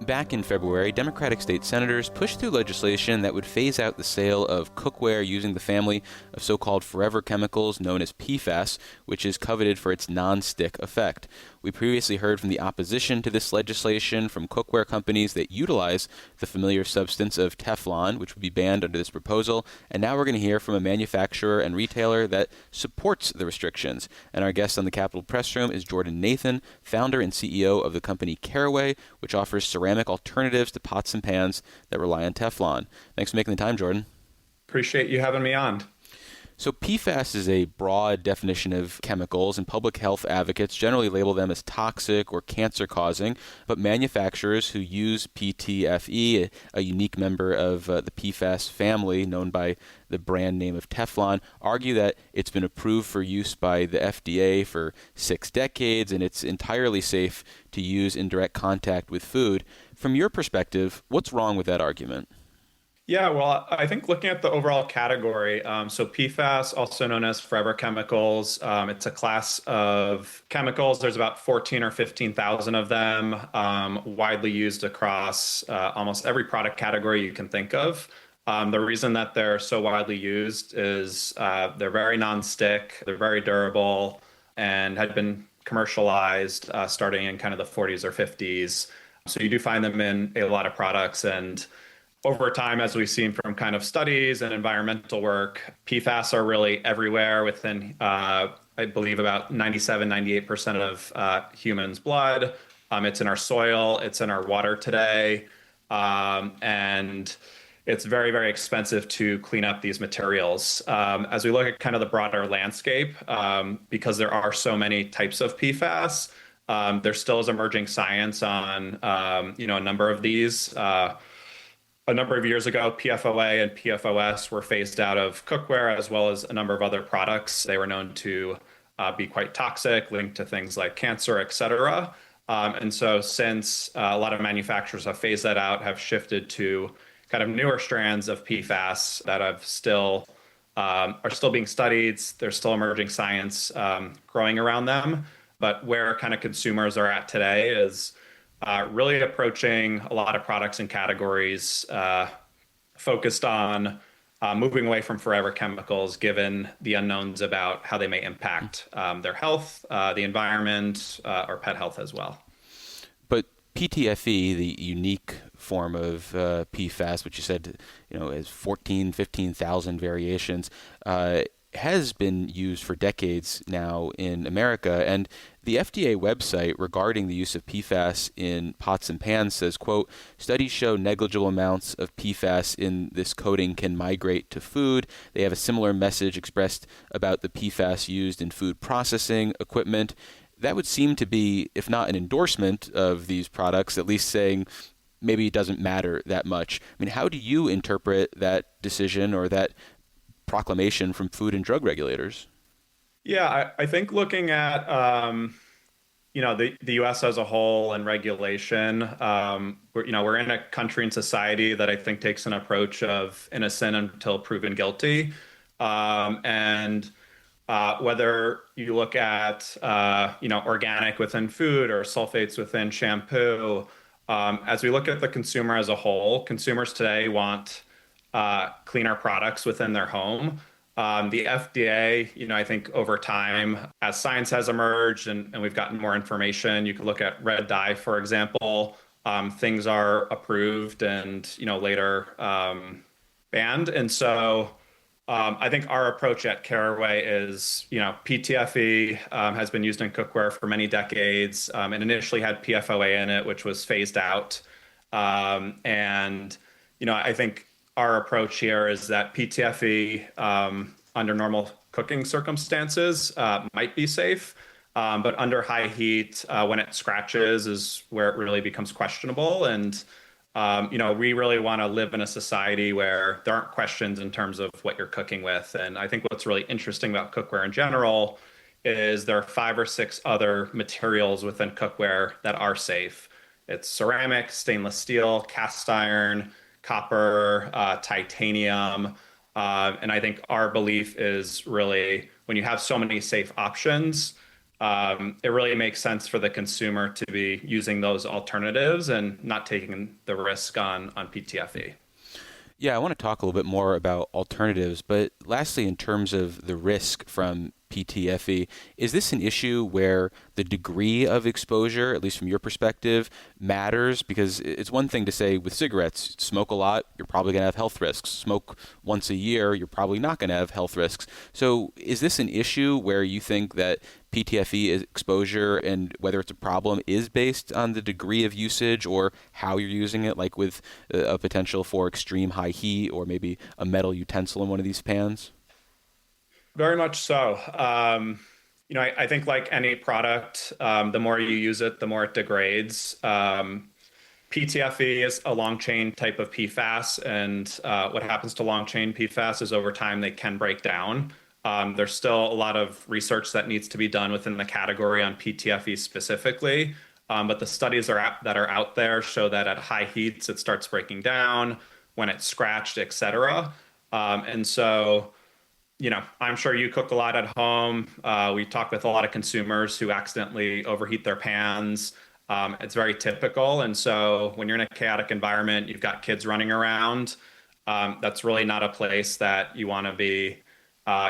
Back in February, Democratic state senators pushed through legislation that would phase out the sale of cookware using the family of so-called forever chemicals known as PFAS, which is coveted for its non-stick effect. We previously heard from the opposition to this legislation from cookware companies that utilize the familiar substance of Teflon, which would be banned under this proposal, and now we're going to hear from a manufacturer and retailer that supports the restrictions. And our guest on the Capitol Press Room is Jordan Nathan, founder and CEO of the company Caraway, which offers ceramic alternatives to pots and pans that rely on Teflon. Thanks for making the time, Jordan. Appreciate you having me on. So PFAS is a broad definition of chemicals, and public health advocates generally label them as toxic or cancer-causing, but manufacturers who use PTFE, a unique member of the PFAS family known by the brand name of Teflon, argue that it's been approved for use by the FDA for 6 decades, and it's entirely safe to use in direct contact with food. From your perspective, what's wrong with that argument? Yeah, well, I think looking at the overall category, so PFAS, also known as forever chemicals, it's a class of chemicals. There's about 14 or 15,000 of them, widely used across almost every product category you can think of. The reason that they're so widely used is they're very non-stick, they're very durable, and had been commercialized starting in kind of the 40s or 50s. So you do find them in a lot of products, and over time, as we've seen from kind of studies and environmental work, PFAS are really everywhere within, I believe, about 97-98% of humans' blood. It's in our soil, it's in our water today, and it's very, very expensive to clean up these materials. As we look at kind of the broader landscape, because there are so many types of PFAS, there still is emerging science on a number of these. A number of years ago, PFOA and PFOS were phased out of cookware, as well as a number of other products. They were known to be quite toxic, linked to things like cancer, et cetera. And so since a lot of manufacturers have phased that out, have shifted to kind of newer strands of PFAS that are still being studied. There's still emerging science growing around them. But where kind of consumers are at today is really approaching a lot of products and categories focused on moving away from forever chemicals, given the unknowns about how they may impact their health, the environment, or pet health as well. But PTFE, the unique form of PFAS, which you said has 14, 15,000 variations, has been used for decades now in America. And the FDA website regarding the use of PFAS in pots and pans says, quote, studies show negligible amounts of PFAS in this coating can migrate to food. They have a similar message expressed about the PFAS used in food processing equipment. That would seem to be, if not an endorsement of these products, at least saying maybe it doesn't matter that much. I mean, how do you interpret that decision or that proclamation from food and drug regulators? Yeah, I think looking at the U.S. as a whole and regulation, we're in a country and society that I think takes an approach of innocent until proven guilty, and whether you look at organic within food or sulfates within shampoo, as we look at the consumer as a whole, consumers today want cleaner products within their home. The FDA, I think over time, as science has emerged and we've gotten more information, you could look at red dye, for example. Things are approved and, later banned. And so I think our approach at Caraway is, PTFE has been used in cookware for many decades. It initially had PFOA in it, which was phased out. I think our approach here is that PTFE, under normal cooking circumstances, might be safe, but under high heat, when it scratches, is where it really becomes questionable. And we really want to live in a society where there aren't questions in terms of what you're cooking with. And I think what's really interesting about cookware in general is there are 5 or 6 other materials within cookware that are safe. It's ceramic, stainless steel, cast iron, copper, titanium. And I think our belief is really when you have so many safe options, it really makes sense for the consumer to be using those alternatives and not taking the risk on PTFE. Yeah, I want to talk a little bit more about alternatives, but lastly, in terms of the risk from PTFE, is this an issue where the degree of exposure, at least from your perspective, matters? Because it's one thing to say with cigarettes, smoke a lot, you're probably going to have health risks. Smoke once a year, you're probably not going to have health risks. So is this an issue where you think that PTFE exposure and whether it's a problem is based on the degree of usage or how you're using it, like with a potential for extreme high heat or maybe a metal utensil in one of these pans? Very much so. I think like any product, the more you use it, the more it degrades. PTFE is a long chain type of PFAS, and what happens to long chain PFAS is over time they can break down. There's still a lot of research that needs to be done within the category on PTFE specifically, but the studies that are out there show that at high heats it starts breaking down when it's scratched, etc. And so I'm sure you cook a lot at home. We talk with a lot of consumers who accidentally overheat their pans. It's very typical. And so when you're in a chaotic environment, you've got kids running around. That's really not a place that you want to be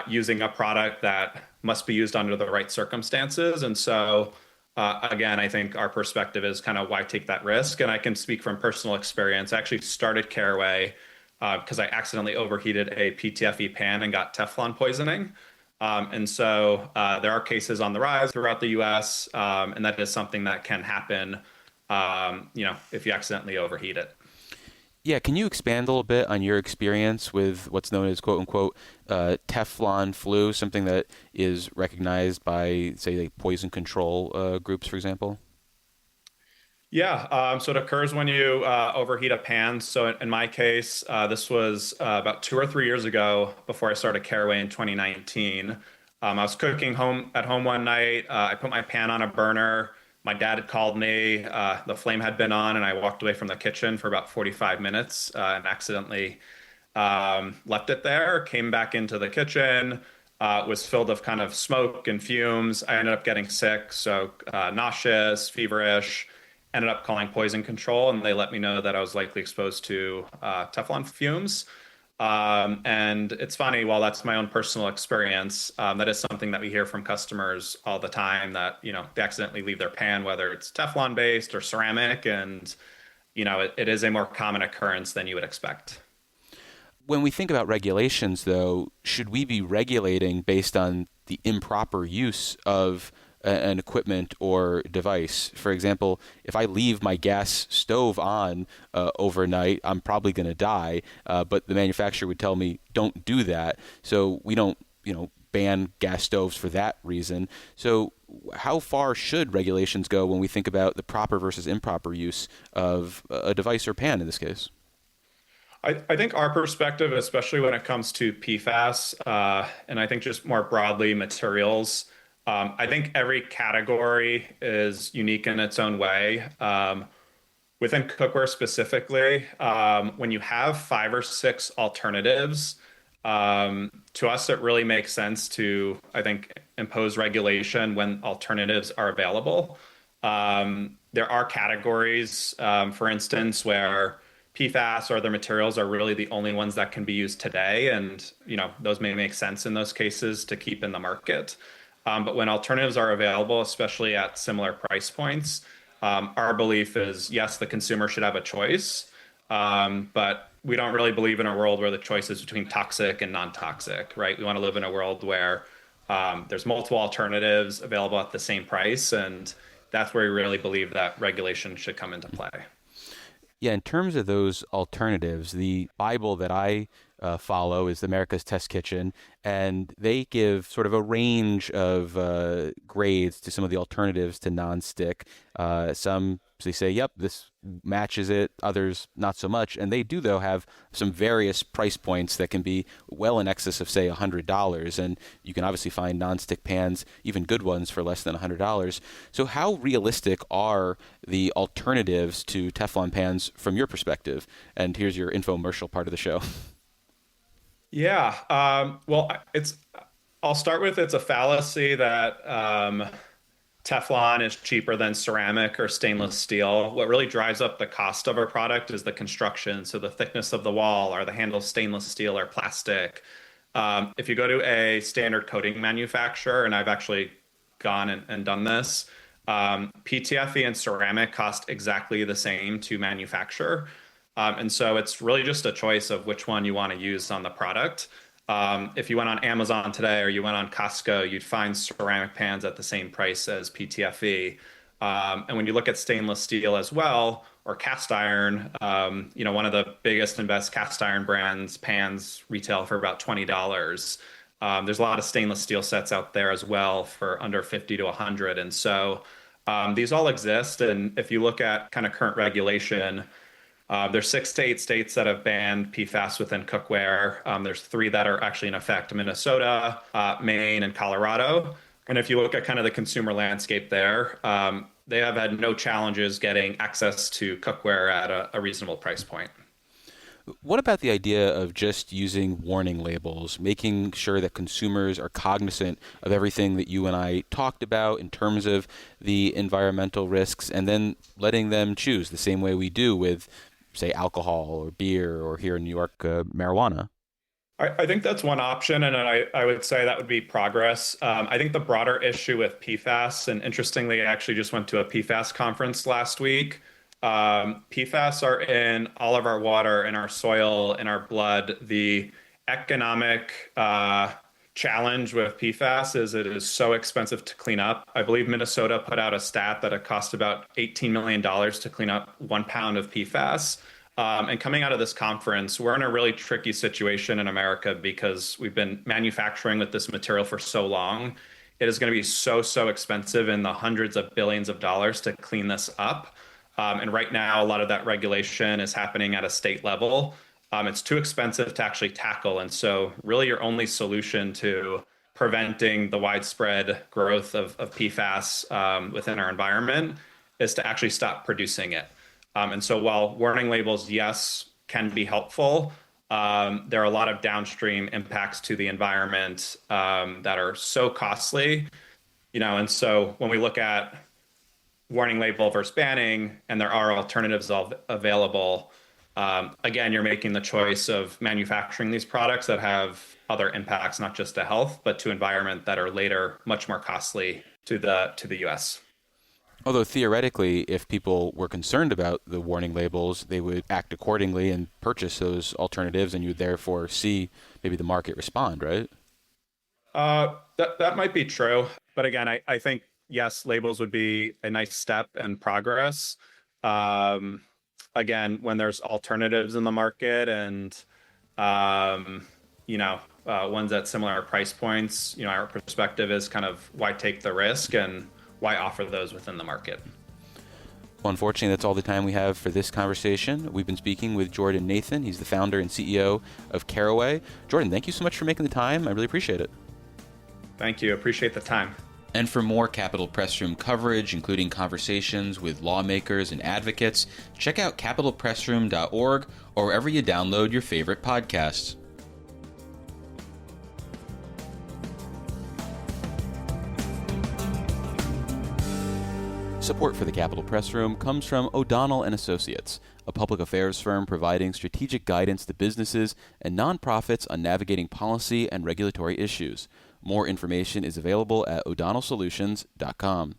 using a product that must be used under the right circumstances. And so, again, I think our perspective is kind of why take that risk. And I can speak from personal experience. I actually started Caraway because I accidentally overheated a PTFE pan and got Teflon poisoning. And so there are cases on the rise throughout the US, and that is something that can happen, if you accidentally overheat it. Yeah, can you expand a little bit on your experience with what's known as quote unquote Teflon flu, something that is recognized by, say, like poison control groups, for example? Yeah, so it occurs when you overheat a pan. So in my case, this was about 2 or 3 years ago before I started Caraway in 2019. I was cooking home at home one night. I put my pan on a burner. My dad had called me. The flame had been on, and I walked away from the kitchen for about 45 minutes and accidentally left it there. Came back into the kitchen. Was filled with kind of smoke and fumes. I ended up getting sick, so nauseous, feverish. Ended up calling poison control, and they let me know that I was likely exposed to Teflon fumes. And it's funny, while that's my own personal experience, that is something that we hear from customers all the time that, they accidentally leave their pan, whether it's Teflon based or ceramic, and, it is a more common occurrence than you would expect. When we think about regulations, though, should we be regulating based on the improper use of an equipment or device? For example, if I leave my gas stove on overnight, I'm probably going to die. But the manufacturer would tell me, don't do that. So we don't, ban gas stoves for that reason. So how far should regulations go when we think about the proper versus improper use of a device or pan in this case? I think our perspective, especially when it comes to PFAS, and I think just more broadly materials, I think every category is unique in its own way. Within cookware specifically, when you have 5 or 6 alternatives, to us, it really makes sense to, I think, impose regulation when alternatives are available. There are categories, for instance, where PFAS or other materials are really the only ones that can be used today, and those may make sense in those cases to keep in the market. But when alternatives are available, especially at similar price points, our belief is yes, the consumer should have a choice, but we don't really believe in a world where the choice is between toxic and non-toxic, right? We want to live in a world where there's multiple alternatives available at the same price, and that's where we really believe that regulation should come into play. Yeah, in terms of those alternatives, the Bible that I follow is America's Test Kitchen, and they give sort of a range of grades to some of the alternatives to nonstick. Some they say, "Yep, this matches it." Others not so much, and they do though have some various price points that can be well in excess of say $100, and you can obviously find nonstick pans, even good ones, for less than $100. So, how realistic are the alternatives to Teflon pans from your perspective? And here's your infomercial part of the show. Yeah. Well, I'll start with it's a fallacy that Teflon is cheaper than ceramic or stainless steel. What really drives up the cost of our product is the construction. So the thickness of the wall, are the handles stainless steel or plastic? If you go to a standard coating manufacturer, and I've actually gone and done this, PTFE and ceramic cost exactly the same to manufacture. And so it's really just a choice of which one you want to use on the product. If you went on Amazon today or you went on Costco, you'd find ceramic pans at the same price as PTFE. And when you look at stainless steel as well, or cast iron, one of the biggest and best cast iron brands, pans retail for about $20. There's a lot of stainless steel sets out there as well for under 50 to 100. And so these all exist. And if you look at kind of current regulation, there's 6 to 8 states that have banned PFAS within cookware. There's 3 that are actually in effect: Minnesota, Maine, and Colorado. And if you look at kind of the consumer landscape there, they have had no challenges getting access to cookware at a reasonable price point. What about the idea of just using warning labels, making sure that consumers are cognizant of everything that you and I talked about in terms of the environmental risks, and then letting them choose the same way we do with, say, alcohol or beer, or here in New York, marijuana? I think that's one option, and I would say that would be progress. I think the broader issue with PFAS, and interestingly, I actually just went to a PFAS conference last week. PFAS are in all of our water, in our soil, in our blood. The economic challenge with PFAS is it is so expensive to clean up. I believe Minnesota put out a stat that it cost about $18 million to clean up 1 pound of PFAS. And coming out of this conference, we're in a really tricky situation in America because we've been manufacturing with this material for so long. It is going to be so expensive, in the hundreds of billions of dollars, to clean this up. And right now, a lot of that regulation is happening at a state level. It's too expensive to actually tackle. And so really your only solution to preventing the widespread growth of PFAS within our environment is to actually stop producing it. And so while warning labels, yes, can be helpful, there are a lot of downstream impacts to the environment that are so costly, and so when we look at warning label versus banning, and there are alternatives available, again, you're making the choice of manufacturing these products that have other impacts, not just to health, but to environment, that are later much more costly to the US. Although theoretically, if people were concerned about the warning labels, they would act accordingly and purchase those alternatives, and you would therefore see maybe the market respond, right? That might be true. But again, I think, yes, labels would be a nice step and progress. Again, when there's alternatives in the market and, ones at similar price points, our perspective is kind of, why take the risk and why offer those within the market? Well, unfortunately, that's all the time we have for this conversation. We've been speaking with Jordan Nathan. He's the founder and CEO of Caraway. Jordan, thank you so much for making the time. I really appreciate it. Thank you. Appreciate the time. And for more Capitol Press Room coverage, including conversations with lawmakers and advocates, check out capitolpressroom.org or wherever you download your favorite podcasts. Support for the Capitol Press Room comes from O'Donnell & Associates, a public affairs firm providing strategic guidance to businesses and nonprofits on navigating policy and regulatory issues. More information is available at o'donnellsolutions.com.